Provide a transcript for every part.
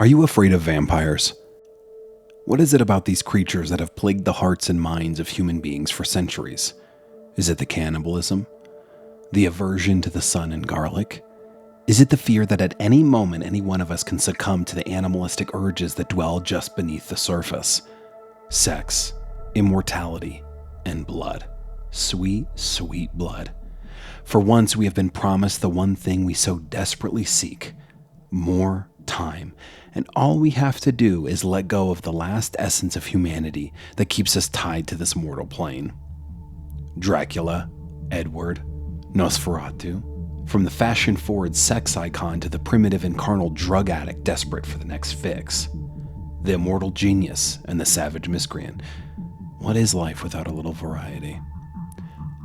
Are you afraid of vampires? What is it about these creatures that have plagued the hearts and minds of human beings for centuries? Is it the cannibalism? The aversion to the sun and garlic? Is it the fear that at any moment any one of us can succumb to the animalistic urges that dwell just beneath the surface? Sex, immortality, and blood. Sweet, sweet blood. For once we have been promised the one thing we so desperately seek: more time. And all we have to do is let go of the last essence of humanity that keeps us tied to this mortal plane. Dracula, Edward, Nosferatu, from the fashion-forward sex icon to the primitive and carnal drug addict desperate for the next fix. The immortal genius and the savage miscreant. What is life without a little variety?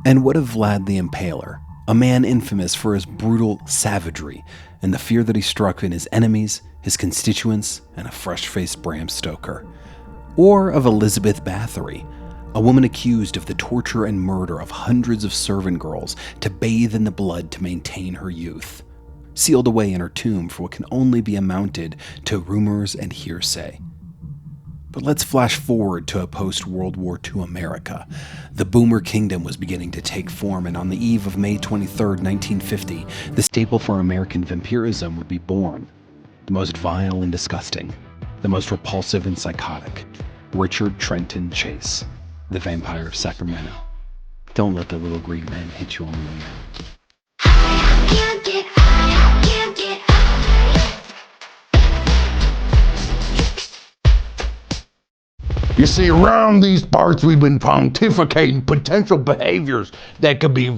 And what of Vlad the Impaler, a man infamous for his brutal savagery and the fear that he struck in his enemies, his constituents, and a fresh-faced Bram Stoker? Or of Elizabeth Bathory, a woman accused of the torture and murder of hundreds of servant girls to bathe in the blood to maintain her youth, sealed away in her tomb for what can only be amounted to rumors and hearsay. But let's flash forward to a post-World War II America. The Boomer Kingdom was beginning to take form, and on the eve of May 23rd, 1950, the staple for American vampirism would be born. The most vile and disgusting, the most repulsive and psychotic, Richard Trenton Chase, the Vampire of Sacramento. Don't let the little green man hit you on the way out. You see, around these parts, we've been pontificating potential behaviors that could be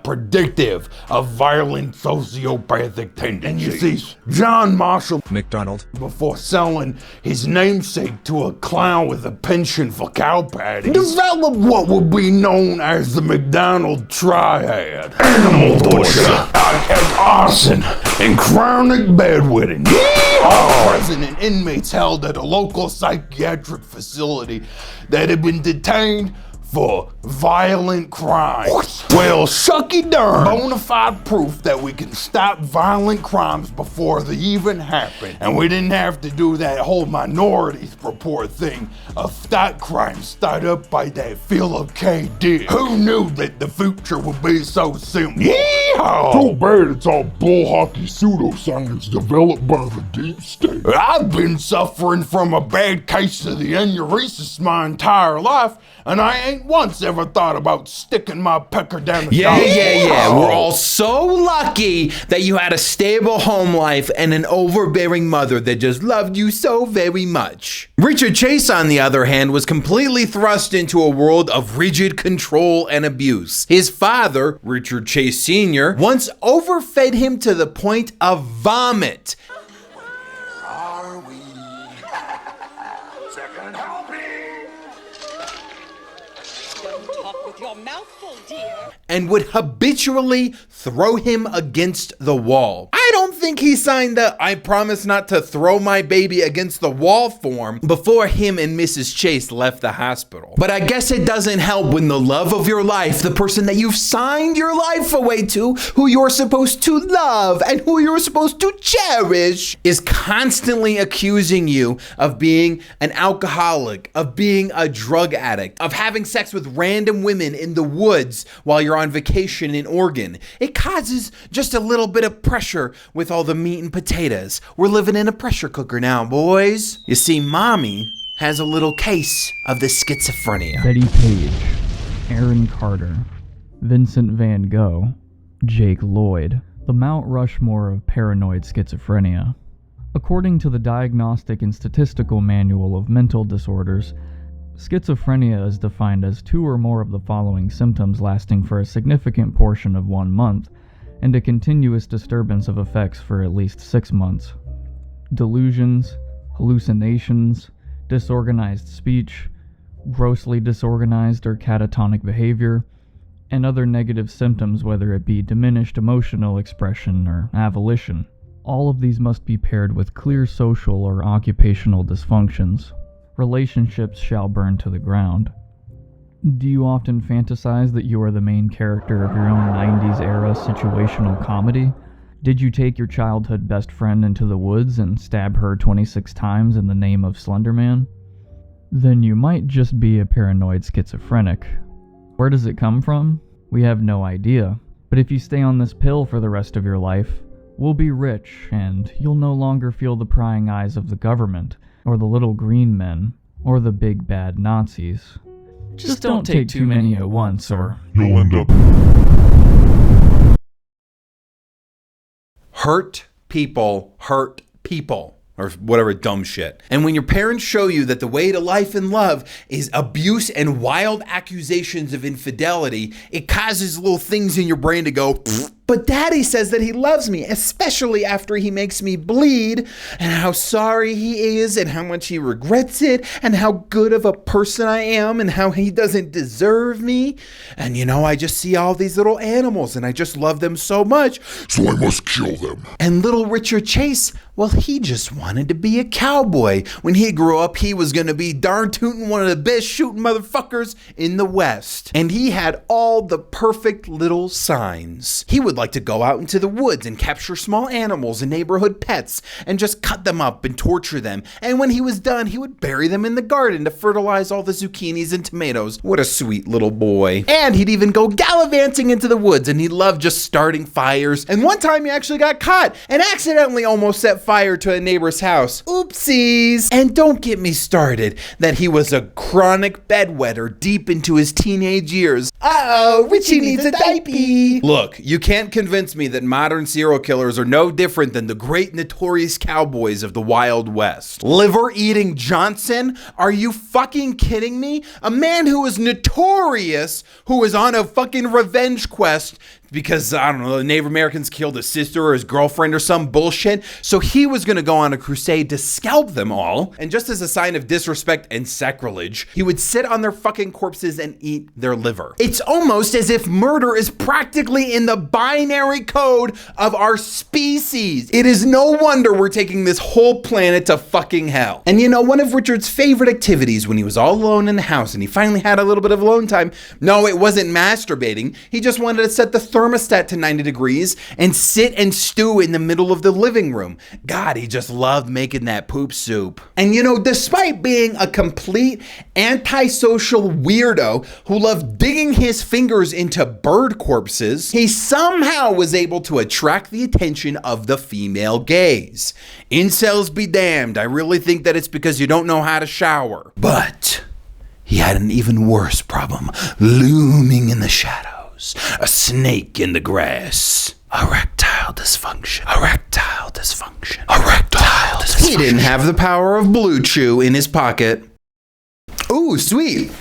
predictive of violent sociopathic tendencies. And you see, John Marshall McDonald, before selling his namesake to a clown with a penchant for cow patties, developed what would be known as the McDonald Triad: animal torture, arson, and chronic bedwetting. All present and inmates held at a local psychiatric facility that had been detained for violent crimes. Well, shucky darn, bona fide proof that we can stop violent crimes before they even happen. And we didn't have to do that whole Minorities Report thing of thought crimes started up by that Philip K. Dick. Who knew that the future would be so simple? Yeehaw! Too bad it's all bull hockey pseudoscience developed by the deep state. I've been suffering from a bad case of the enuresis my entire life, and I ain't once ever thought about sticking my pecker down the Yeah. We're all so lucky that you had a stable home life and an overbearing mother that just loved you so very much. Richard Chase, on the other hand, was completely thrust into a world of rigid control and abuse. His father, Richard Chase Sr., once overfed him to the point of vomit. Are we? Second helping! Don't talk with your mouth full, dear. And would habitually throw him against the wall. I don't think he signed the "I promise not to throw my baby against the wall" form before him and Mrs. Chase left the hospital. But I guess it doesn't help when the love of your life, the person that you've signed your life away to, who you're supposed to love and who you're supposed to cherish, is constantly accusing you of being an alcoholic, of being a drug addict, of having sex with random women in the woods while you're on vacation in Oregon. It causes just a little bit of pressure with all the meat and potatoes. We're living in a pressure cooker now, boys. You see, Mommy has a little case of the schizophrenia. Betty Page, Aaron Carter, Vincent Van Gogh, Jake Lloyd, the Mount Rushmore of paranoid schizophrenia. According to the Diagnostic and Statistical Manual of Mental Disorders, schizophrenia is defined as 2 or more of the following symptoms lasting for a significant portion of 1 month, and a continuous disturbance of effects for at least 6 months. Delusions, hallucinations, disorganized speech, grossly disorganized or catatonic behavior, and other negative symptoms, whether it be diminished emotional expression or avolition. All of these must be paired with clear social or occupational dysfunctions. Relationships shall burn to the ground. Do you often fantasize that you are the main character of your own 90s era situational comedy? Did you take your childhood best friend into the woods and stab her 26 times in the name of Slender Man? Then you might just be a paranoid schizophrenic. Where does it come from? We have no idea. But if you stay on this pill for the rest of your life, we'll be rich and you'll no longer feel the prying eyes of the government, or the little green men, or the big bad Nazis. Just don't take too many at once, or You'll end up. Hurt people hurt people. Or whatever dumb shit. And when your parents show you that the way to life and love is abuse and wild accusations of infidelity, it causes little things in your brain to go, pfft. But daddy says that he loves me, especially after he makes me bleed, and how sorry he is, and how much he regrets it, and how good of a person I am, and how he doesn't deserve me. And I just see all these little animals, and I just love them so much. So I must kill them. And little Richard Chase, well, he just wanted to be a cowboy. When he grew up, he was going to be darn tootin' one of the best shooting motherfuckers in the West. And he had all the perfect little signs. He would like to go out into the woods and capture small animals and neighborhood pets and just cut them up and torture them. And when he was done, he would bury them in the garden to fertilize all the zucchinis and tomatoes. What a sweet little boy. And he'd even go gallivanting into the woods, and he loved just starting fires. And one time he actually got caught and accidentally almost set fire to a neighbor's house. Oopsies. And don't get me started that he was a chronic bedwetter deep into his teenage years. Uh-oh, Richie needs a diaper. Look, you can't convince me that modern serial killers are no different than the great notorious cowboys of the Wild West. Liver-eating Johnson? Are you fucking kidding me? A man who was notorious, who was on a fucking revenge quest because, I don't know, the Native Americans killed his sister or his girlfriend or some bullshit. So he was going to go on a crusade to scalp them all. And just as a sign of disrespect and sacrilege, he would sit on their fucking corpses and eat their liver. It's almost as if murder is practically in the binary code of our species. It is no wonder we're taking this whole planet to fucking hell. And one of Richard's favorite activities when he was all alone in the house and he finally had a little bit of alone time, no, it wasn't masturbating. He just wanted to set the thermostat to 90 degrees and sit and stew in the middle of the living room. God, he just loved making that poop soup. And despite being a complete antisocial weirdo who loved digging his fingers into bird corpses, he somehow was able to attract the attention of the female gaze. Incels be damned. I really think that it's because you don't know how to shower. But he had an even worse problem looming in the shadows. A snake in the grass. Erectile dysfunction. Erectile dysfunction. Erectile dysfunction. He didn't have the power of Blue Chew in his pocket. Ooh, sweet.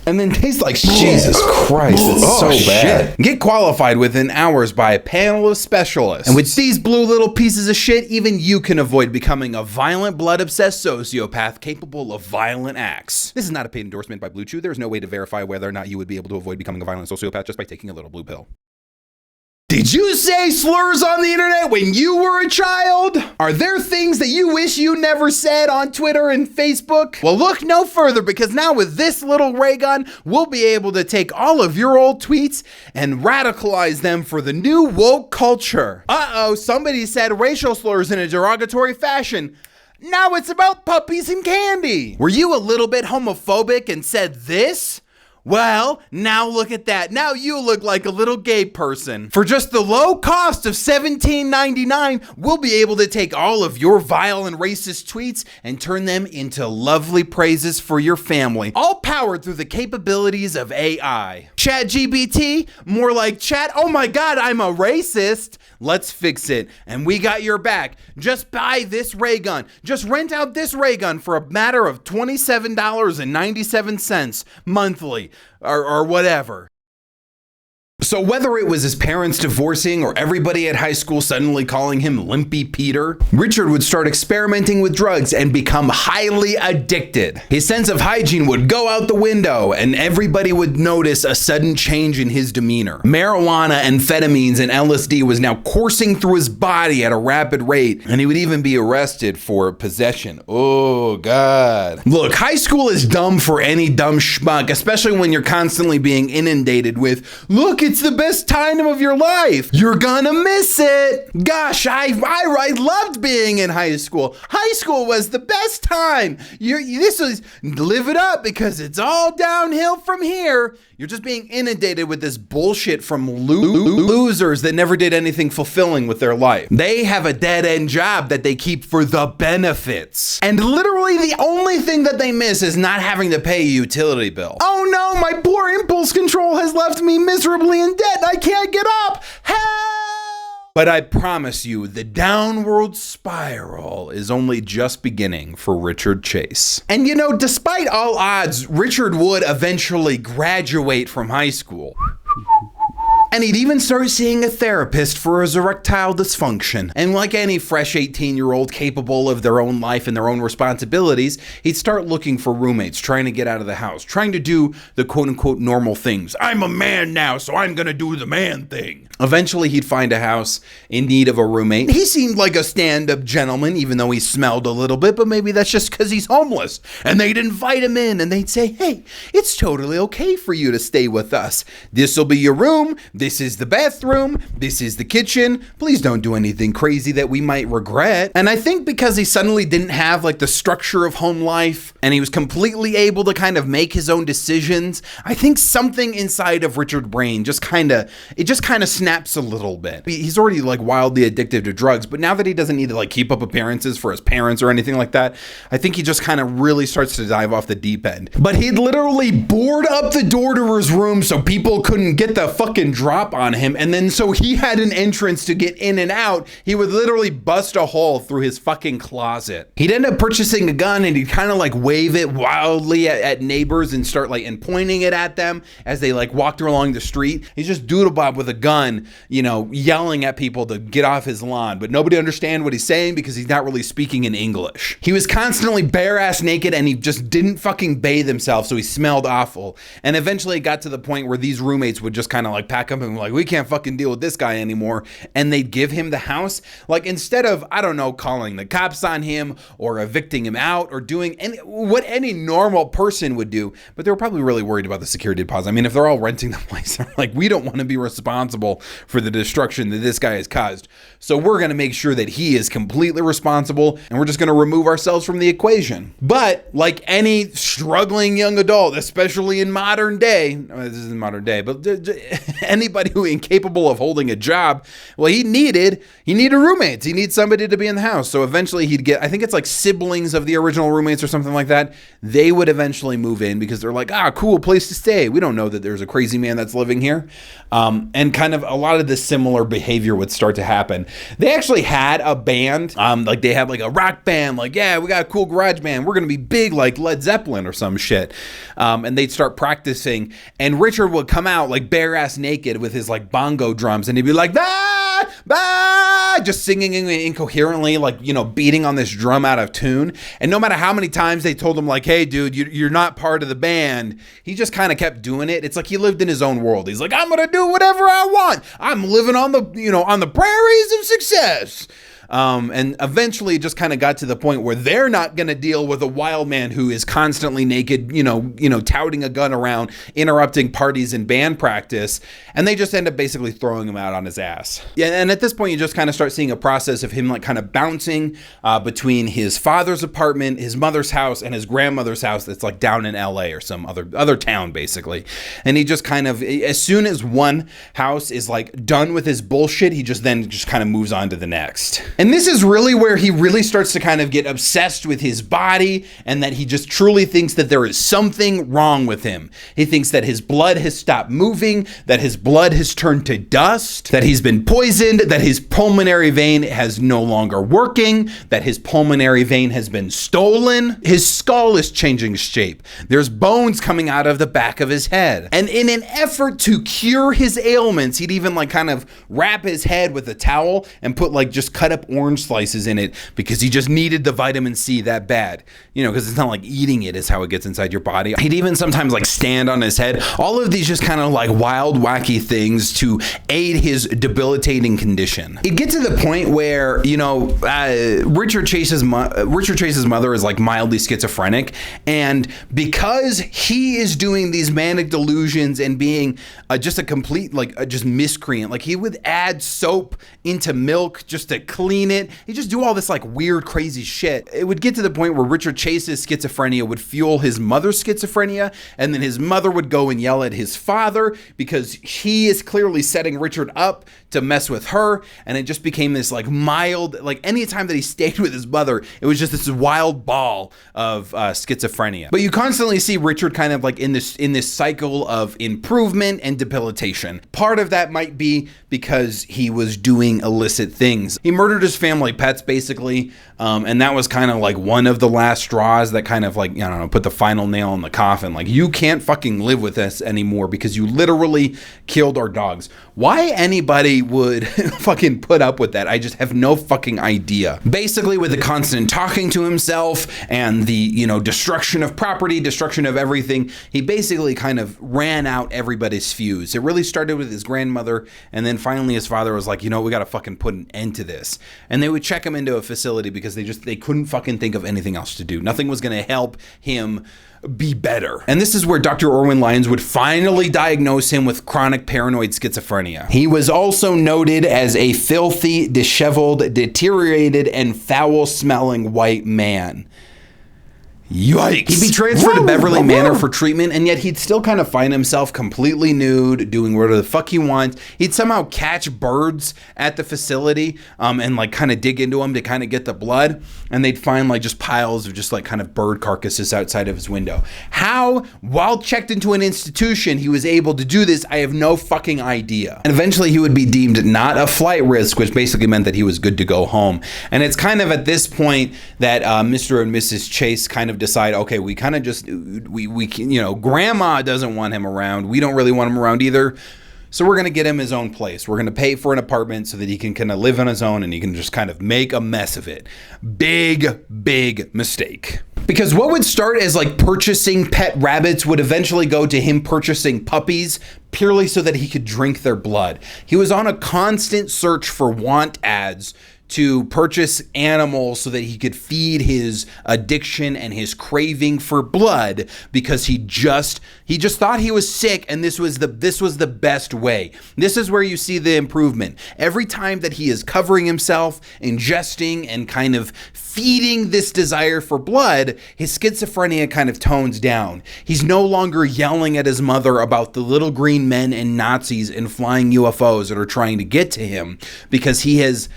And then tastes like Jesus Christ, it's so bad. Get qualified within hours by a panel of specialists. And with these blue little pieces of shit, even you can avoid becoming a violent, blood-obsessed sociopath capable of violent acts. This is not a paid endorsement by Blue Chew. There's no way to verify whether or not you would be able to avoid becoming a violent sociopath just by taking a little blue pill. Did you say slurs on the internet when you were a child? Are there things that you wish you never said on Twitter and Facebook? Well, look no further, because now with this little Raygun, we'll be able to take all of your old tweets and radicalize them for the new woke culture. Uh-oh, somebody said racial slurs in a derogatory fashion. Now it's about puppies and candy. Were you a little bit homophobic and said this? Well, now look at that. Now you look like a little gay person. For just the low cost of $17.99, we'll be able to take all of your vile and racist tweets and turn them into lovely praises for your family, all powered through the capabilities of AI. ChatGPT, more like chat, oh my God, I'm a racist. Let's fix it. And we got your back. Just buy this Raygun. Just rent out this Raygun for a matter of $27.97 monthly or whatever. So whether it was his parents divorcing or everybody at high school suddenly calling him Limpy Peter, Richard would start experimenting with drugs and become highly addicted. His sense of hygiene would go out the window and everybody would notice a sudden change in his demeanor. Marijuana, amphetamines, and LSD was now coursing through his body at a rapid rate, and he would even be arrested for possession. Oh, God. Look, high school is dumb for any dumb schmuck, especially when you're constantly being inundated with, look, It's the best time of your life. You're gonna miss it. Gosh, I loved being in high school. High school was the best time. This was, live it up because it's all downhill from here. You're just being inundated with this bullshit from losers that never did anything fulfilling with their life. They have a dead-end job that they keep for the benefits. And literally the only thing that they miss is not having to pay a utility bill. Oh no, my poor impulse control has left me miserably in debt. I can't get up. Help! But I promise you, the downward spiral is only just beginning for Richard Chase. And you know, despite all odds, Richard would eventually graduate from high school. And he'd even start seeing a therapist for his erectile dysfunction. And like any fresh 18-year-old capable of their own life and their own responsibilities, he'd start looking for roommates, trying to get out of the house, trying to do the quote-unquote normal things. I'm a man now, so I'm gonna do the man thing. Eventually, he'd find a house in need of a roommate. He seemed like a stand-up gentleman, even though he smelled a little bit, but maybe that's just because he's homeless. And they'd invite him in, and they'd say, hey, it's totally okay for you to stay with us. This'll be your room. This is the bathroom. This is the kitchen. Please don't do anything crazy that we might regret. And I think because he suddenly didn't have like the structure of home life and he was completely able to kind of make his own decisions, I think something inside of Richard's brain just kind of snaps a little bit. He's already like wildly addicted to drugs, but now that he doesn't need to like keep up appearances for his parents or anything like that, I think he just kind of really starts to dive off the deep end. But he'd literally board up the door to his room so people couldn't get the fucking drop on him, and then so he had an entrance to get in and out, he would literally bust a hole through his fucking closet. He'd end up purchasing a gun and he'd kind of like wave it wildly at neighbors and start like and pointing it at them as they like walked along the street. He's just doodlebob with a gun, you know, yelling at people to get off his lawn, but nobody understand what he's saying because he's not really speaking in English. He was constantly bare ass naked and he just didn't fucking bathe himself, so he smelled awful. And eventually it got to the point where these roommates would just kind of like pack up and be like, we can't fucking deal with this guy anymore, and they'd give him the house. Like instead of, I don't know, calling the cops on him or evicting him out or doing what any normal person would do, but they were probably really worried about the security deposit. I mean, if they're all renting the place, they're like, we don't want to be responsible for the destruction that this guy has caused, so we're going to make sure that he is completely responsible, and we're just going to remove ourselves from the equation. But like any struggling young adult, especially in modern day, this isn't modern day, but anybody who incapable of holding a job, well, he needed roommates. He needs somebody to be in the house. So eventually he'd get, I think it's like siblings of the original roommates or something like that. They would eventually move in because they're like, cool place to stay. We don't know that there's a crazy man that's living here. And kind of a lot of this similar behavior would start to happen. They actually had a band, like they had like a rock band, like, yeah, we got a cool garage band. We're going to be big like Led Zeppelin or some shit. And they'd start practicing and Richard would come out like bare ass naked with his like bongo drums and he'd be like, just singing incoherently, like, you know, beating on this drum out of tune. And no matter how many times they told him like, hey dude, you're not part of the band, he just kind of kept doing it. It's like he lived in his own world. He's like, I'm gonna do whatever I want. I'm living on the, you know, on the prairies of success. And eventually it just kind of got to the point where they're not going to deal with a wild man who is constantly naked, you know, touting a gun around, interrupting parties and band practice. And they just end up basically throwing him out on his ass. Yeah. And at this point, you just kind of start seeing a process of him like kind of bouncing between his father's apartment, his mother's house, and his grandmother's house that's like down in LA or some other town, basically. And he just kind of, as soon as one house is like done with his bullshit, he just kind of moves on to the next. And this is really where he really starts to kind of get obsessed with his body and that he just truly thinks that there is something wrong with him. He thinks that his blood has stopped moving, that his blood has turned to dust, that he's been poisoned, that his pulmonary vein has no longer working, that his pulmonary vein has been stolen. His skull is changing shape. There's bones coming out of the back of his head. And in an effort to cure his ailments, he'd even like kind of wrap his head with a towel and put like just cut up orange slices in it because he just needed the vitamin C that bad. You know, because it's not like eating it is how it gets inside your body. He'd even sometimes like stand on his head. All of these just kind of like wild, wacky things to aid his debilitating condition. It gets to the point where, you know, Richard Chase's mother is like mildly schizophrenic, and because he is doing these manic delusions and being just a complete just miscreant, like he would add soap into milk just to clean it. He'd just do all this like weird, crazy shit. It would get to the point where Richard Chase's schizophrenia would fuel his mother's schizophrenia, and then his mother would go and yell at his father because he is clearly setting Richard up to mess with her, and it just became this like mild, like anytime that he stayed with his mother, it was just this wild ball of schizophrenia. But you constantly see Richard kind of like in this cycle of improvement and debilitation. Part of that might be because he was doing illicit things. He murdered his family pets basically, and that was kind of like one of the last straws that kind of like, I don't know, put the final nail in the coffin. Like, you can't fucking live with us anymore because you literally killed our dogs. Why anybody would fucking put up with that, I just have no fucking idea. Basically, with the constant talking to himself and the, you know, destruction of property, destruction of everything, he basically kind of ran out everybody's fuse. It really started with his grandmother, and then finally his father was like, you know, we gotta fucking put an end to this. And they would check him into a facility because they couldn't fucking think of anything else to do. Nothing was gonna help him be better. And this is where Dr. Orwin Lyons would finally diagnose him with chronic paranoid schizophrenia. He was also noted as a filthy, disheveled, deteriorated, and foul-smelling white man. Yikes. He'd be transferred to Beverly Manor for treatment, and yet he'd still kind of find himself completely nude, doing whatever the fuck he wants. He'd somehow catch birds at the facility and like kind of dig into them to kind of get the blood, and they'd find like just piles of just like kind of bird carcasses outside of his window. How, while checked into an institution, he was able to do this, I have no fucking idea. And eventually he would be deemed not a flight risk, which basically meant that he was good to go home. And it's kind of at this point that Mr. and Mrs. Chase kind of decide, okay, we kind of just, we can, you know, grandma doesn't want him around. We don't really want him around either. So we're going to get him his own place. We're going to pay for an apartment so that he can kind of live on his own and he can just kind of make a mess of it. Big, big mistake. Because what would start as like purchasing pet rabbits would eventually go to him purchasing puppies purely so that he could drink their blood. He was on a constant search for want ads to purchase animals so that he could feed his addiction and his craving for blood, because he just thought he was sick, and this was the best way. This is where you see the improvement. Every time that he is covering himself, ingesting, and kind of feeding this desire for blood, his schizophrenia kind of tones down. He's no longer yelling at his mother about the little green men and Nazis and flying UFOs that are trying to get to him, because he has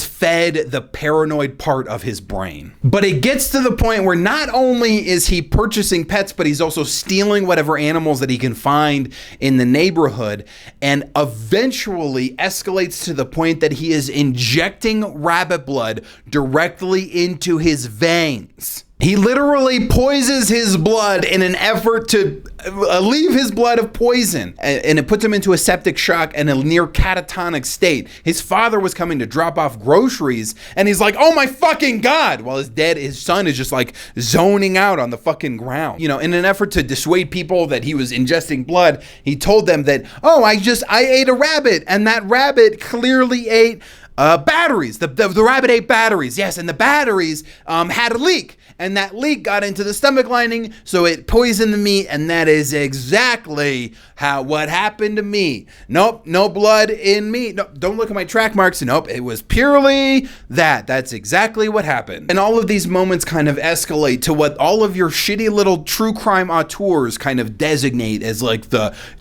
fed the paranoid part of his brain. But it gets to the point where not only is he purchasing pets, but he's also stealing whatever animals that he can find in the neighborhood, and eventually escalates to the point that he is injecting rabbit blood directly into his veins. He literally poisons his blood in an effort to alleviate his blood of poison, and it puts him into a septic shock and a near catatonic state. His father was coming to drop off groceries, and he's like, oh my fucking God, while his son is just like zoning out on the fucking ground. You know, in an effort to dissuade people that he was ingesting blood, he told them that, oh, I ate a rabbit, and that rabbit clearly ate batteries. The rabbit ate batteries, yes, and the batteries had a leak. And that leak got into the stomach lining, so it poisoned the meat, and that is exactly what happened to me. Nope, no blood in me. No, don't look at my track marks. Nope, it was purely that. That's exactly what happened. And all of these moments kind of escalate to what all of your shitty little true crime auteurs kind of designate as like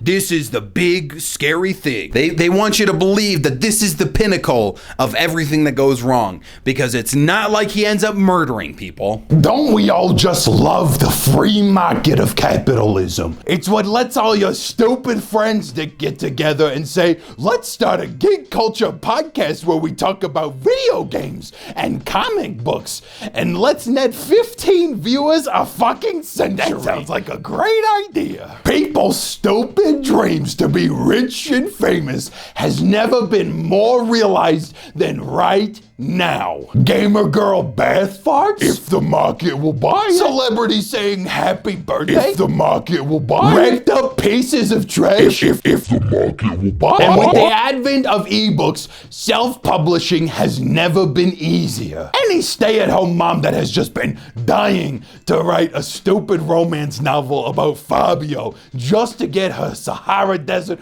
this is the big scary thing. They want you to believe that this is the pinnacle of everything that goes wrong, because it's not like he ends up murdering people. Don't we all just love the free market of capitalism? It's what lets all your stupid friends that get together and say, let's start a geek culture podcast where we talk about video games and comic books, and let's net 15 viewers a fucking century. That sounds like a great idea. People's stupid dreams to be rich and famous has never been more realized than right now. Gamer girl bath farts? If the market will buy it. Celebrity saying happy birthday? If the market will buy it. Raked up pieces of trash? If the market will buy it. And with the advent of ebooks, self-publishing has never been easier. Any stay-at-home mom that has just been dying to write a stupid romance novel about Fabio just to get her Sahara Desert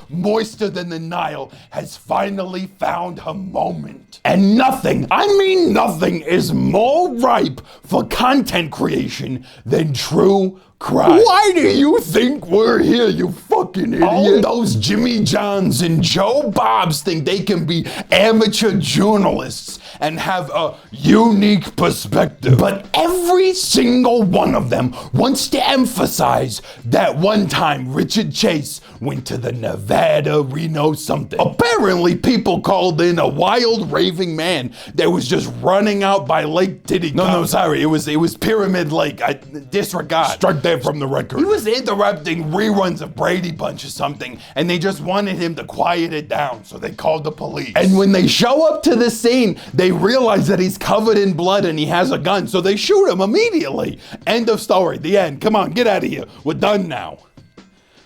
moister than the Nile has finally found her moment. And nothing, I mean nothing, is more ripe for content creation than true crime. Why do you think we're here, you fucking idiot? All those Jimmy Johns and Joe Bobs think they can be amateur journalists and have a unique perspective. But every single one of them wants to emphasize that one time Richard Chase went to the Nevada Reno something. Apparently people called in a wild raving man that was just running out by Lake Titicaca. No, sorry, it was Pyramid Lake. I disregard. Strike that from the record. He was interrupting reruns of Brady Bunch or something, and they just wanted him to quiet it down, so they called the police. And when they show up to the scene, they realize that he's covered in blood and he has a gun, so they shoot him immediately. End of story. The end. Come on, get out of here. We're done now.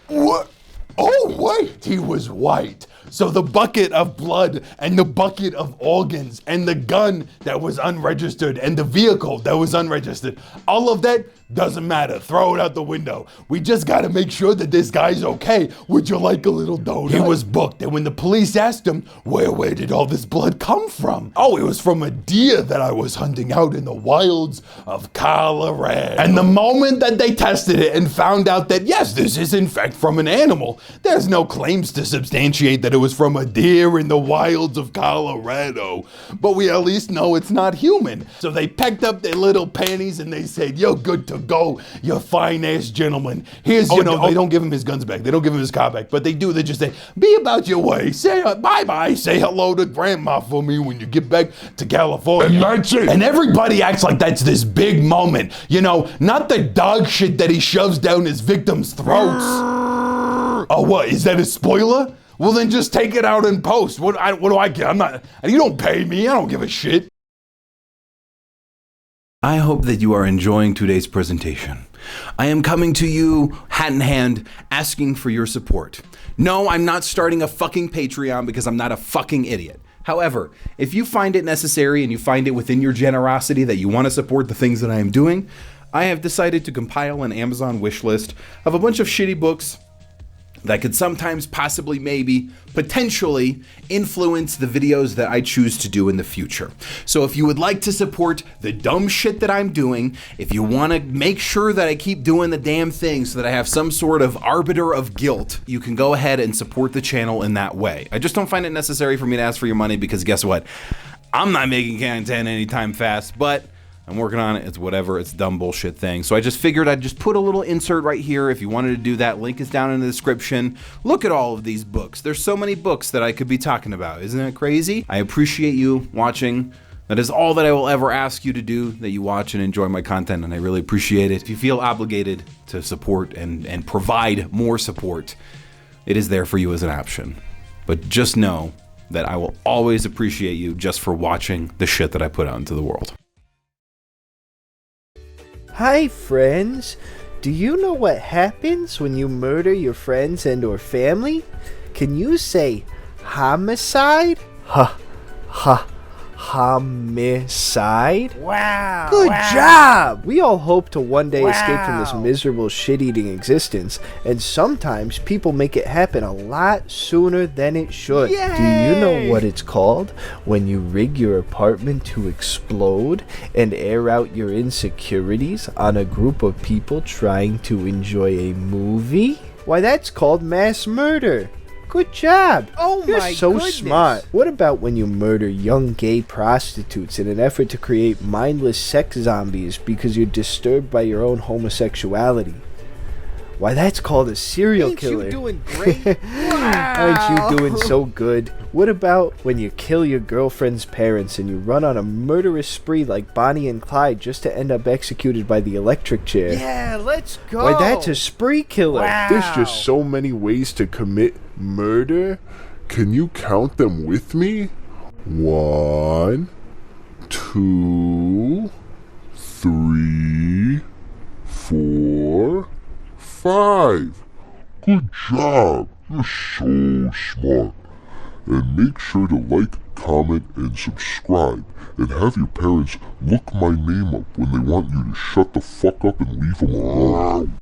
What? Oh, wait. He was white. So the bucket of blood and the bucket of organs and the gun that was unregistered and the vehicle that was unregistered, all of that doesn't matter. Throw it out the window. We just gotta make sure that this guy's okay. Would you like a little donut? He was booked, and when the police asked him, where did all this blood come from? Oh, it was from a deer that I was hunting out in the wilds of Colorado. And the moment that they tested it and found out that, yes, this is in fact from an animal, there's no claims to substantiate that it was from a deer in the wilds of Colorado. But we at least know it's not human. So they packed up their little panties and they said, you're good to go, you fine-ass gentleman. Here's, they don't give him his guns back. They don't give him his car back. But they do. They just say, be about your way. Say bye-bye. Say hello to grandma for me when you get back to California. And that's it. And everybody acts like that's this big moment. You know, not the dog shit that he shoves down his victims' throats. Oh, what? Is that a spoiler? Well, then just take it out in post. What do I get? You don't pay me. I don't give a shit. I hope that you are enjoying today's presentation. I am coming to you hat in hand, asking for your support. No, I'm not starting a fucking Patreon because I'm not a fucking idiot. However, if you find it necessary and you find it within your generosity that you want to support the things that I am doing, I have decided to compile an Amazon wish list of a bunch of shitty books that could sometimes, possibly, maybe, potentially influence the videos that I choose to do in the future. So if you would like to support the dumb shit that I'm doing, if you want to make sure that I keep doing the damn thing so that I have some sort of arbiter of guilt, you can go ahead and support the channel in that way. I just don't find it necessary for me to ask for your money because guess what? I'm not making content anytime fast, but I'm working on it. It's whatever. It's a dumb bullshit thing. So I just figured I'd just put a little insert right here. If you wanted to do that, link is down in the description. Look at all of these books. There's so many books that I could be talking about. Isn't it crazy? I appreciate you watching. That is all that I will ever ask you to do, that you watch and enjoy my content, and I really appreciate it. If you feel obligated to support and provide more support, it is there for you as an option. But just know that I will always appreciate you just for watching the shit that I put out into the world. Hi friends, do you know what happens when you murder your friends and or family? Can you say homicide? Homicide? Wow. Good job! We all hope to one day escape from this miserable shit-eating existence, and sometimes people make it happen a lot sooner than it should. Yay! Do you know what it's called? When you rig your apartment to explode and air out your insecurities on a group of people trying to enjoy a movie? Why, that's called mass murder. Good job. Oh You're my so goodness. smart. What about when you murder young gay prostitutes in an effort to create mindless sex zombies because you're disturbed by your own homosexuality? Why, that's called a serial killer. Ain't you doing great? Wow. Aren't you doing so good? What about when you kill your girlfriend's parents and you run on a murderous spree like Bonnie and Clyde just to end up executed by the electric chair? Yeah, let's go. Why, that's a spree killer. Wow. There's just so many ways to commit murder. Can you count them with me? 1, 2, 3, 4, 5. Good job. You're so smart. And make sure to like, comment, and subscribe. And have your parents look my name up when they want you to shut the fuck up and leave them alone.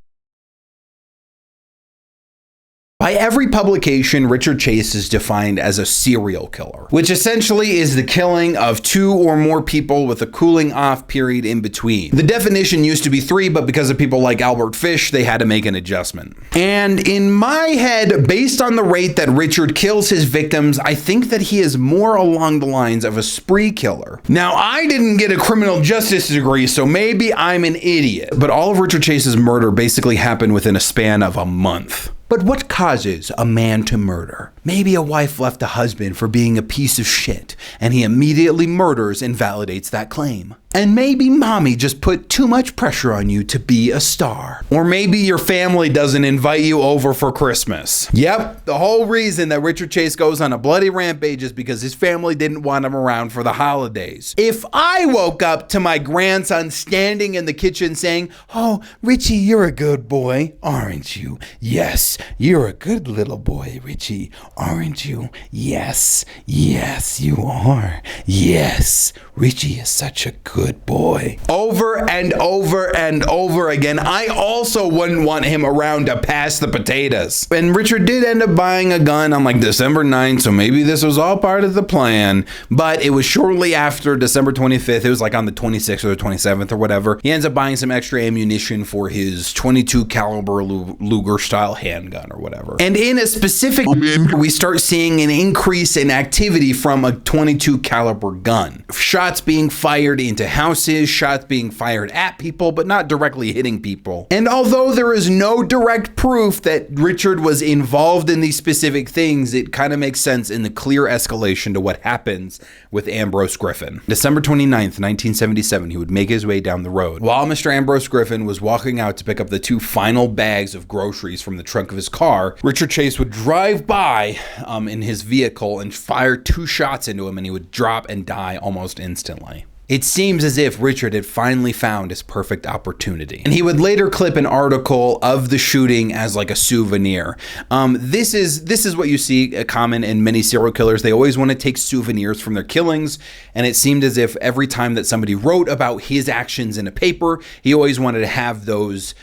By every publication, Richard Chase is defined as a serial killer, which essentially is the killing of 2 or more people with a cooling off period in between. The definition used to be 3, but because of people like Albert Fish, they had to make an adjustment. And in my head, based on the rate that Richard kills his victims, I think that he is more along the lines of a spree killer. Now, I didn't get a criminal justice degree, so maybe I'm an idiot, but all of Richard Chase's murder basically happened within a span of a month. But what causes a man to murder? Maybe a wife left a husband for being a piece of shit, and he immediately murders and validates that claim. And maybe mommy just put too much pressure on you to be a star. Or maybe your family doesn't invite you over for Christmas. Yep, the whole reason that Richard Chase goes on a bloody rampage is because his family didn't want him around for the holidays. If I woke up to my grandson standing in the kitchen saying, "Oh, Richie, you're a good boy, aren't you? Yes, you're a good little boy, Richie, aren't you? Yes, yes, you are. Yes, Richie is such a good boy." Over and over and over again, I also wouldn't want him around to pass the potatoes. And Richard did end up buying a gun on like December 9th, so maybe this was all part of the plan, but it was shortly after December 25th, it was like on the 26th or the 27th or whatever, he ends up buying some extra ammunition for his 22 caliber Luger style handgun or whatever. And in a specific, we start seeing an increase in activity from a 22 caliber gun. Shots being fired into houses, shots being fired at people, but not directly hitting people. And although there is no direct proof that Richard was involved in these specific things, it kind of makes sense in the clear escalation to what happens with Ambrose Griffin. December 29th, 1977, he would make his way down the road. While Mr. Ambrose Griffin was walking out to pick up the 2 final bags of groceries from the trunk of his car, Richard Chase would drive by in his vehicle and fire 2 shots into him, and he would drop and die almost instantly. It seems as if Richard had finally found his perfect opportunity. And he would later clip an article of the shooting as like a souvenir. This is what you see common in many serial killers. They always want to take souvenirs from their killings. And it seemed as if every time that somebody wrote about his actions in a paper, he always wanted to have those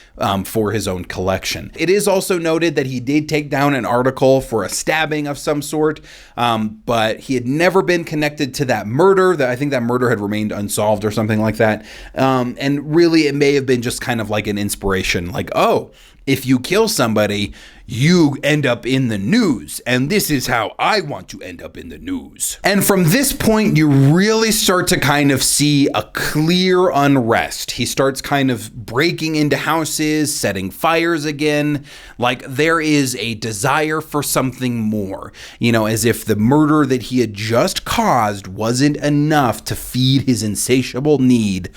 for his own collection. It is also noted that he did take down an article for a stabbing of some sort, but he had never been connected to that murder. I think that murder had remained unsolved or something like that. And really, it may have been just kind of like an inspiration, like, oh, if you kill somebody, you end up in the news, and this is how I want to end up in the news. And from this point, you really start to kind of see a clear unrest. He starts kind of breaking into houses, setting fires again, like there is a desire for something more, you know, as if the murder that he had just caused wasn't enough to feed his insatiable need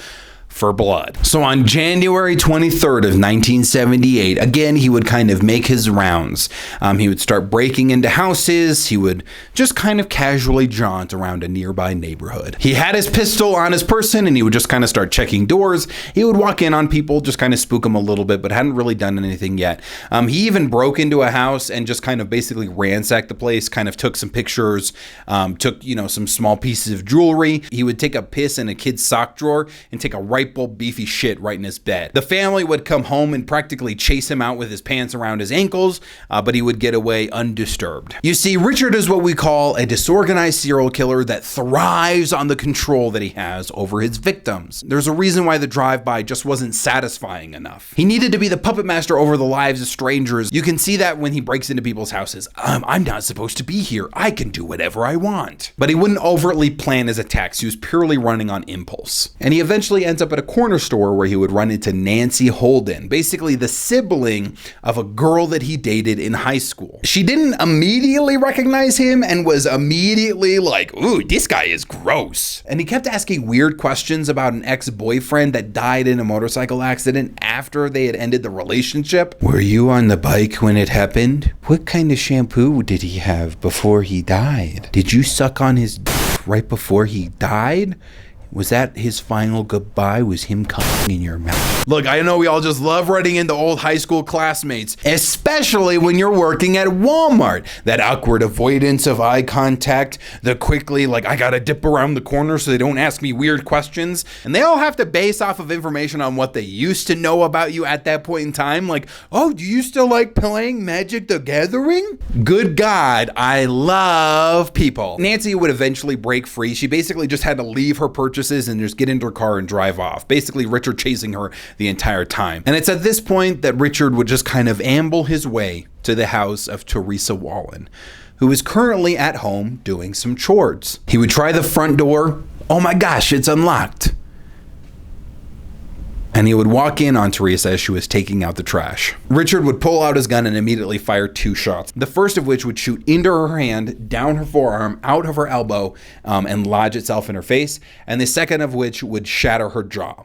for blood. So on January 23rd of 1978, again, he would kind of make his rounds. He would start breaking into houses. He would just kind of casually jaunt around a nearby neighborhood. He had his pistol on his person, and he would just kind of start checking doors. He would walk in on people, just kind of spook them a little bit, but hadn't really done anything yet. He even broke into a house and just kind of basically ransacked the place, kind of took some pictures, took, you know, some small pieces of jewelry. He would take a piss in a kid's sock drawer and take a ripe bowl beefy shit right in his bed. The family would come home and practically chase him out with his pants around his ankles, but he would get away undisturbed. You see, Richard is what we call a disorganized serial killer that thrives on the control that he has over his victims. There's a reason why the drive-by just wasn't satisfying enough. He needed to be the puppet master over the lives of strangers. You can see that when he breaks into people's houses. I'm not supposed to be here. I can do whatever I want. But he wouldn't overtly plan his attacks. He was purely running on impulse. And he eventually ends up at a corner store where he would run into Nancy Holden, basically the sibling of a girl that he dated in high school. She didn't immediately recognize him and was immediately like, ooh, this guy is gross. And he kept asking weird questions about an ex-boyfriend that died in a motorcycle accident after they had ended the relationship. Were you on the bike when it happened? What kind of shampoo did he have before he died? Did you suck on his right before he died? Was that his final goodbye? Was him coming in your mouth? Look, I know we all just love running into old high school classmates, especially when you're working at Walmart. That awkward avoidance of eye contact, the quickly, like, I gotta dip around the corner so they don't ask me weird questions. And they all have to base off of information on what they used to know about you at that point in time. Like, oh, do you still like playing Magic the Gathering? Good God, I love people. Nancy would eventually break free. She basically just had to leave her purchase and just get into her car and drive off. Basically, Richard chasing her the entire time. And it's at this point that Richard would just kind of amble his way to the house of Teresa Wallen, who is currently at home doing some chores. He would try the front door. Oh my gosh, it's unlocked. And he would walk in on Teresa as she was taking out the trash. Richard would pull out his gun and immediately fire 2 shots, the first of which would shoot into her hand, down her forearm, out of her elbow, and lodge itself in her face, and the second of which would shatter her jaw.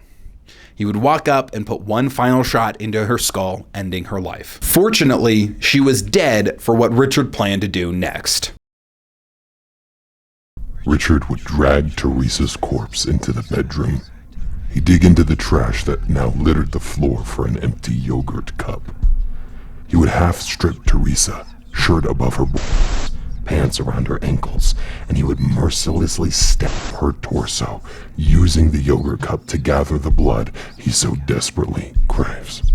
He would walk up and put one final shot into her skull, ending her life. Fortunately, she was dead for what Richard planned to do next. Richard would drag Teresa's corpse into the bedroom. He'd dig into the trash that now littered the floor for an empty yogurt cup. He would half-strip Teresa, shirt above her balls, pants around her ankles, and he would mercilessly stab her torso, using the yogurt cup to gather the blood he so desperately craves.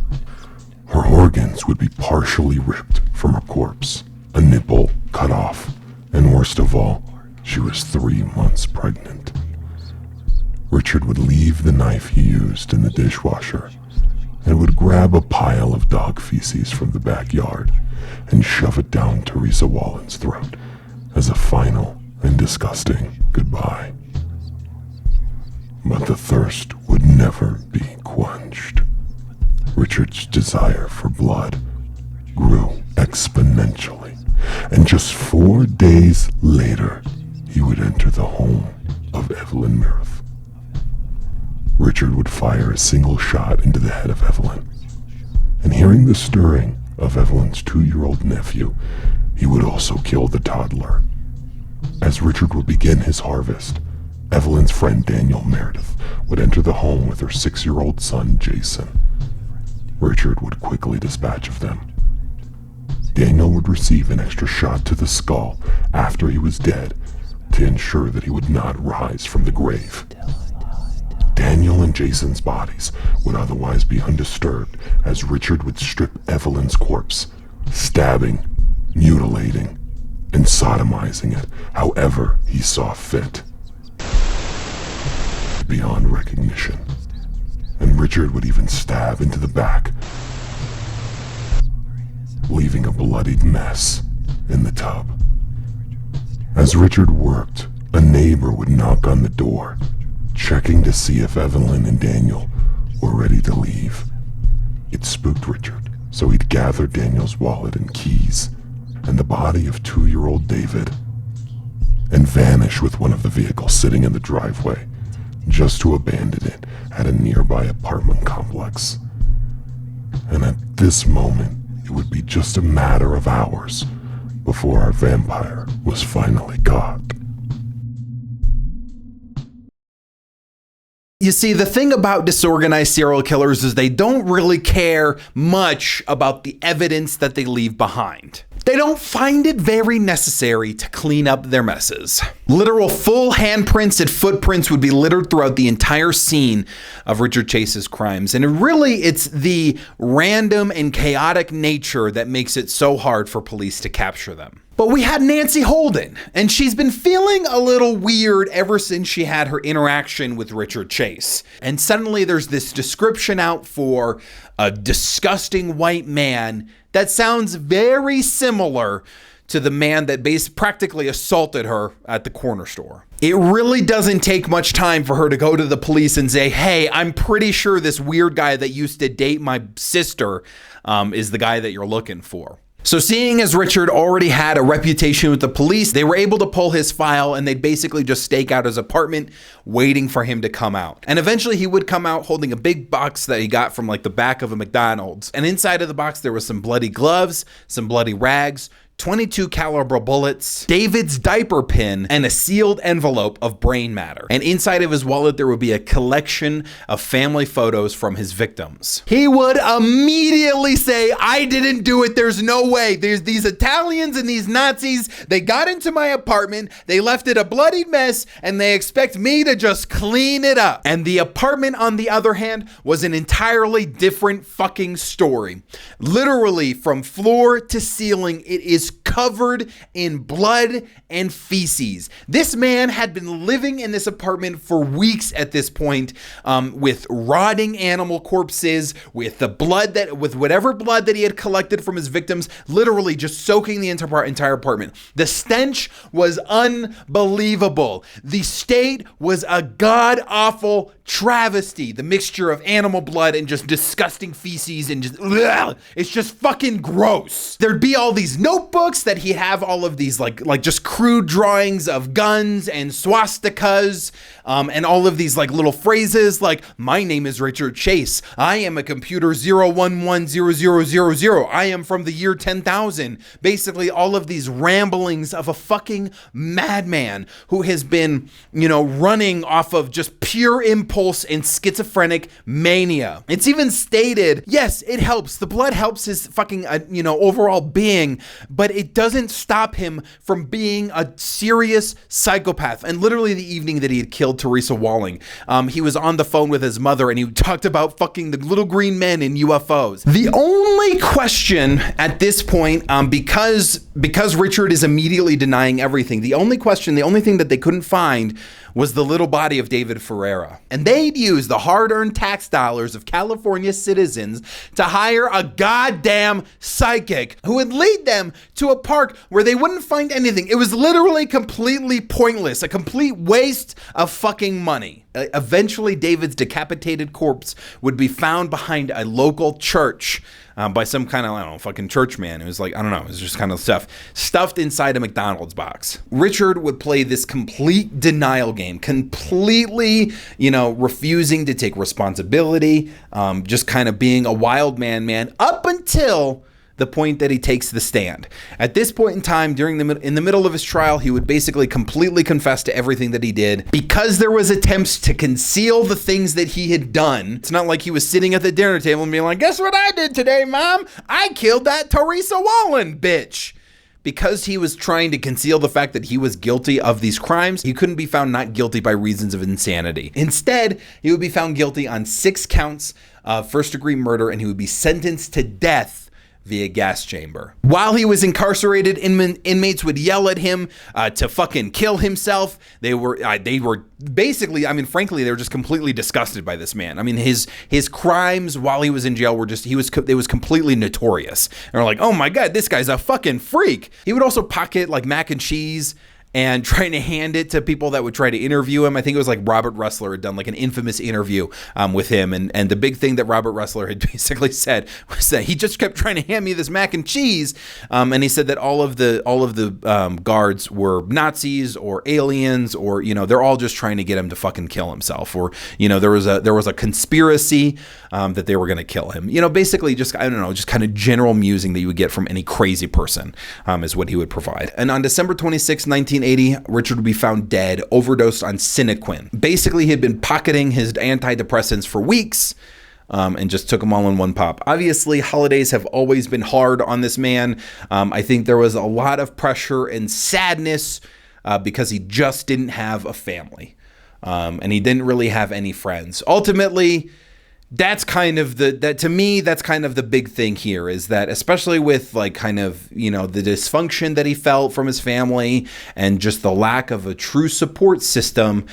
Her organs would be partially ripped from her corpse, a nipple cut off, and worst of all, she was 3 months pregnant. Richard would leave the knife he used in the dishwasher and would grab a pile of dog feces from the backyard and shove it down Teresa Wallen's throat as a final and disgusting goodbye. But the thirst would never be quenched. Richard's desire for blood grew exponentially, and just 4 days later, he would enter the home of Evelyn Meredith. Richard would fire a single shot into the head of Evelyn, and hearing the stirring of Evelyn's 2-year-old nephew, he would also kill the toddler. As Richard would begin his harvest, Evelyn's friend Daniel Meredith would enter the home with her 6-year-old son Jason. Richard would quickly dispatch of them. Daniel would receive an extra shot to the skull after he was dead to ensure that he would not rise from the grave. Daniel and Jason's bodies would otherwise be undisturbed as Richard would strip Evelyn's corpse, stabbing, mutilating, and sodomizing it however he saw fit. Beyond recognition. And Richard would even stab into the back, leaving a bloodied mess in the tub. As Richard worked, a neighbor would knock on the door, checking to see if Evelyn and Daniel were ready to leave. It spooked Richard, so he'd gather Daniel's wallet and keys and the body of 2-year-old David and vanish with one of the vehicles sitting in the driveway, just to abandon it at a nearby apartment complex. And at this moment, it would be just a matter of hours before our vampire was finally caught. You see, the thing about disorganized serial killers is they don't really care much about the evidence that they leave behind. They don't find it very necessary to clean up their messes. Literal full handprints and footprints would be littered throughout the entire scene of Richard Chase's crimes. And it's the random and chaotic nature that makes it so hard for police to capture them. But we had Nancy Holden, and she's been feeling a little weird ever since she had her interaction with Richard Chase. And suddenly there's this description out for a disgusting white man that sounds very similar to the man that practically assaulted her at the corner store. It really doesn't take much time for her to go to the police and say, hey, I'm pretty sure this weird guy that used to date my sister is the guy that you're looking for. So seeing as Richard already had a reputation with the police, they were able to pull his file and they'd basically just stake out his apartment waiting for him to come out. And eventually he would come out holding a big box that he got from like the back of a McDonald's. And inside of the box there was some bloody gloves, some bloody rags, 22 caliber bullets, David's diaper pin, and a sealed envelope of brain matter. And inside of his wallet, there would be a collection of family photos from his victims. He would immediately say, I didn't do it. There's no way. There's these Italians and these Nazis. They got into my apartment. They left it a bloody mess, and they expect me to just clean it up. And the apartment, on the other hand, was an entirely different fucking story. Literally, from floor to ceiling, it is covered in blood and feces. This man had been living in this apartment for weeks at this point, with rotting animal corpses, with whatever blood that he had collected from his victims, literally just soaking the entire apartment. The stench was unbelievable. The state was a god-awful travesty. The mixture of animal blood and just disgusting feces and just, ugh, it's just fucking gross. There'd be all these notebooks that he'd have all of these like just crude drawings of guns and swastikas, and all of these like little phrases like, my name is Richard Chase. I am a computer 0110000. I am from the year 10,000. Basically all of these ramblings of a fucking madman who has been, running off of just pure impulse and schizophrenic mania. It's even stated, yes, it helps. The blood helps his fucking, overall being, but it doesn't stop him from being a serious psychopath. And literally the evening that he had killed Teresa Walling, he was on the phone with his mother and he talked about fucking the little green men in UFOs. The only question at this point, because Richard is immediately denying everything, the only thing that they couldn't find was the little body of David Ferreira. And they'd use the hard-earned tax dollars of California citizens to hire a goddamn psychic who would lead them to a park where they wouldn't find anything. It was literally completely pointless, a complete waste of fucking money. Eventually, David's decapitated corpse would be found behind a local church by some kind of, fucking church man. It was like, it was just kind of stuffed inside a McDonald's box. Richard would play this complete denial game, completely, refusing to take responsibility, just kind of being a wild man, up until the point that he takes the stand. At this point in time, in the middle of his trial, he would basically completely confess to everything that he did. Because there was attempts to conceal the things that he had done, it's not like he was sitting at the dinner table and being like, guess what I did today, Mom? I killed that Teresa Wallen bitch. Because he was trying to conceal the fact that he was guilty of these crimes, he couldn't be found not guilty by reasons of insanity. Instead, he would be found guilty on 6 counts of first-degree murder, and he would be sentenced to death via gas chamber. While he was incarcerated, inmates would yell at him to fucking kill himself. They were basically, frankly, they were just completely disgusted by this man. His crimes while he was in jail it was completely notorious. And they're like, oh my God, this guy's a fucking freak. He would also pocket like mac and cheese and trying to hand it to people that would try to interview him. I think it was like Robert Ressler had done like an infamous interview with him. And the big thing that Robert Ressler had basically said was that he just kept trying to hand me this mac and cheese. And he said that all of the guards were Nazis or aliens, or, they're all just trying to get him to fucking kill himself. Or, there was a conspiracy that they were going to kill him. Basically just, just kind of general musing that you would get from any crazy person is what he would provide. And on December 26, 1980, Richard would be found dead, overdosed on Sinequin. Basically, he had been pocketing his antidepressants for weeks and just took them all in one pop. Obviously, holidays have always been hard on this man. I think there was a lot of pressure and sadness because he just didn't have a family. And he didn't really have any friends. Ultimately, that's kind of the big thing here, is that especially with like kind of, the dysfunction that he felt from his family and just the lack of a true support system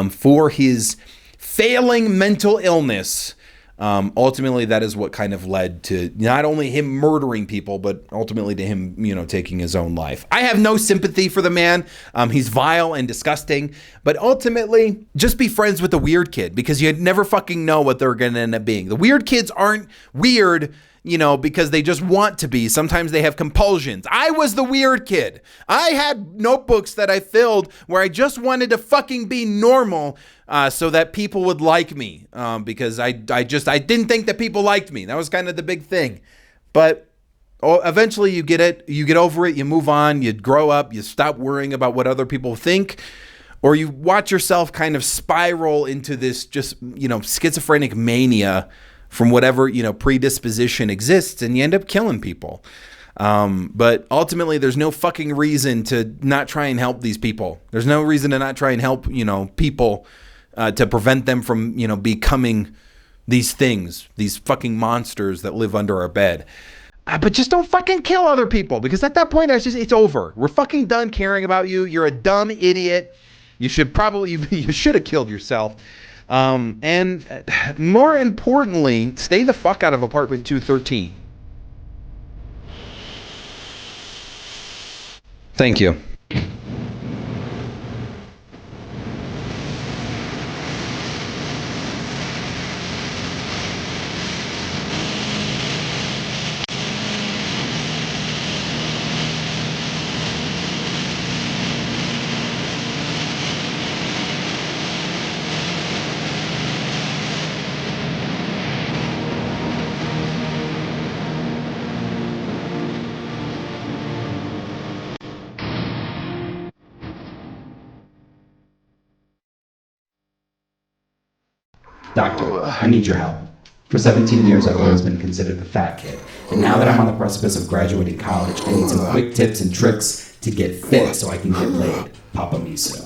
for his failing mental illness, ultimately that is what kind of led to not only him murdering people, but ultimately to him, taking his own life. I have no sympathy for the man. He's vile and disgusting, but ultimately just be friends with the weird kid, because you never fucking know what they're going to end up being. The weird kids aren't weird, because they just want to be. Sometimes they have compulsions. I was the weird kid. I had notebooks that I filled where I just wanted to fucking be normal so that people would like me, because I didn't think that people liked me. That was kind of the big thing. But eventually you get it, you get over it, you move on, you grow up, you stop worrying about what other people think, or you watch yourself kind of spiral into this just, schizophrenic mania from whatever, predisposition exists, and you end up killing people. But ultimately, there's no fucking reason to not try and help these people. There's no reason to not try and help, people to prevent them from, becoming these things, these fucking monsters that live under our bed. But just don't fucking kill other people, because at that point, it's over. We're fucking done caring about you. You're a dumb idiot. You should have killed yourself. And more importantly, stay the fuck out of apartment 213. Thank you. Doctor, I need your help. For 17 years, I've always been considered the fat kid. And now that I'm on the precipice of graduating college, I need some quick tips and tricks to get fit so I can get laid. Papa Miso.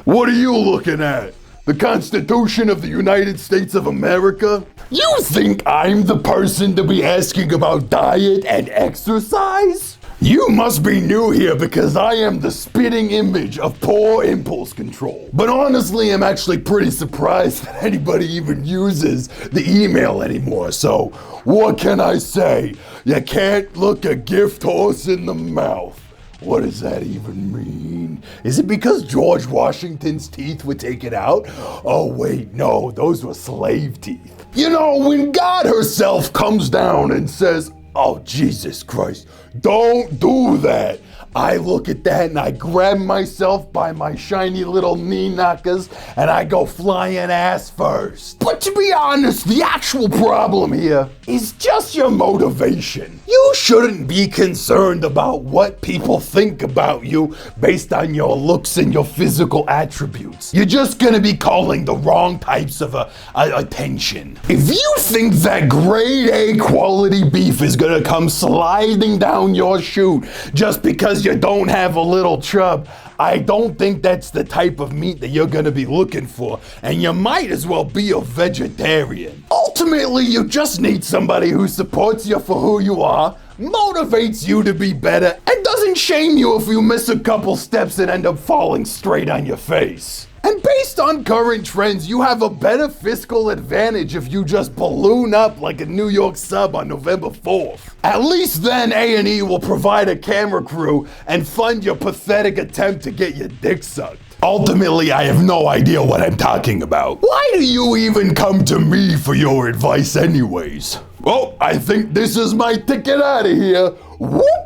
What are you looking at? The Constitution of the United States of America? You think I'm the person to be asking about diet and exercise? You must be new here because I am the spitting image of poor impulse control. But honestly, I'm actually pretty surprised that anybody even uses the email anymore. So what can I say? You can't look a gift horse in the mouth. What does that even mean? Is it because George Washington's teeth were taken out? Oh wait, no, those were slave teeth. When God herself comes down and says, "Oh, Jesus Christ, don't do that," I look at that and I grab myself by my shiny little knee knockers and I go flying ass first. But to be honest, the actual problem here is just your motivation. You shouldn't be concerned about what people think about you based on your looks and your physical attributes. You're just gonna be calling the wrong types of attention. If you think that grade A quality beef is gonna come sliding down your chute just because you don't have a little chub, I don't think that's the type of meat that you're gonna be looking for, and you might as well be a vegetarian. Ultimately, you just need somebody who supports you for who you are, motivates you to be better, and doesn't shame you if you miss a couple steps and end up falling straight on your face. And based on current trends, you have a better fiscal advantage if you just balloon up like a New York sub on November 4th. At least then A&E will provide a camera crew and fund your pathetic attempt to get your dick sucked. Ultimately, I have no idea what I'm talking about. Why do you even come to me for your advice anyways? Well, I think this is my ticket out of here. Whoop!